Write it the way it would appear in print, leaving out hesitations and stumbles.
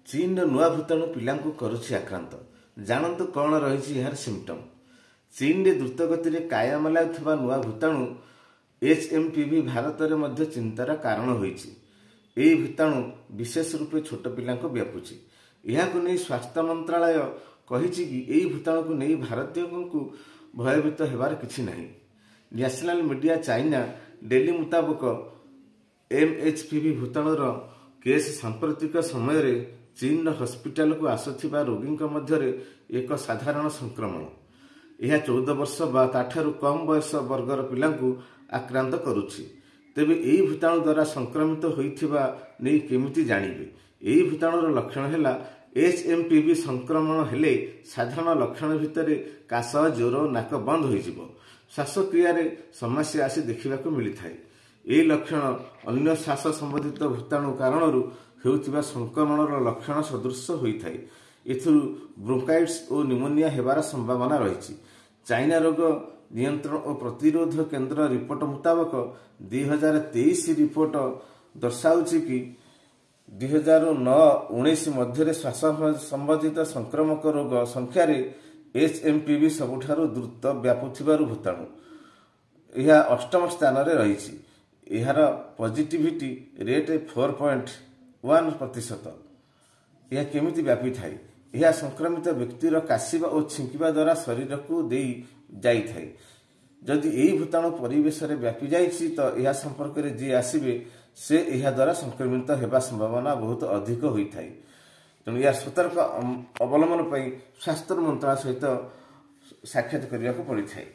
चीन नुआ भूताणु पिलांकु करुछि आक्रांत। जानंतु कौन रही यार सिम्पटम। चीन रे द्रुत गति रे कायम लाउथबा नुआ भूताणु HMPV भारत रे मध्य चिंतार कारण होईछि। एही भूताणु विशेष रूपे छोट पिलांको व्यापुछि। एहाकु नै स्वास्थ्य मंत्रालय कहिछि कि एही भूताणु को नै भारतीयଙ୍କୁ भयभीत हेबार किछि नाही। नेशनल मीडिया चाइना डेली मुताबक MHPV भूताणुर केस सांप्रतिक समय रे चीन हॉस्पिटल को आसुथिबा रोगी मध्य एक साधारण संक्रमण। यह 14 वर्ष बा ताठारु कम बयस वर्गर पिलांकु आक्रांत करुछि। तेबे एही भूताणु द्वारा संक्रमित होइथिबा नै केमिति जानिबे। एही भूताणुर लक्षण हेला HMPV संक्रमण हेले साधारण लक्षण भितर काश, ज्वर, नाक बंद होइजिवो। श्वासक्रिया रे समस्या आसी देखिबाकू मिलिथाय। एही लक्षण अन्य श्वास संबंधित भूताणु कारणरू हेउथिबा संक्रमणर लक्षण सदृश होइथाय। एथुरु ब्रोंकाइटिस और निमोनिया हेबार संभावना रही। चाइना रोग नियंत्रण और प्रतिरोध केन्द्र रिपोर्ट मुताबक 2023 रिपोर्ट दर्शाउछि कि 2009-19 मध्य श्वास संबंधित संक्रामक रोग संख्यार HMPV सबुठारु द्रुत व्यापुथिबारु भूताणु यह 8म स्थान रे रही। यार पॉजिटिविटी रेट 4.1%। यह केमिति व्यापी थाए। यह संक्रमित व्यक्तिर काशिबा और छिंकिबा द्वारा शरीर को देई जाई थाए। जदि एही भूताणु परिवेश रे व्यापी जाइछि तो यह संपर्क रे जे आसीबे से यह द्वारा संक्रमित हेबा संभावना बहुत अधिक होई थाए। तेणु यार सतर्क अवलंबन पई स्वास्थ्य मंत्रालय सहित साक्षात करिया को पड़ी थाए।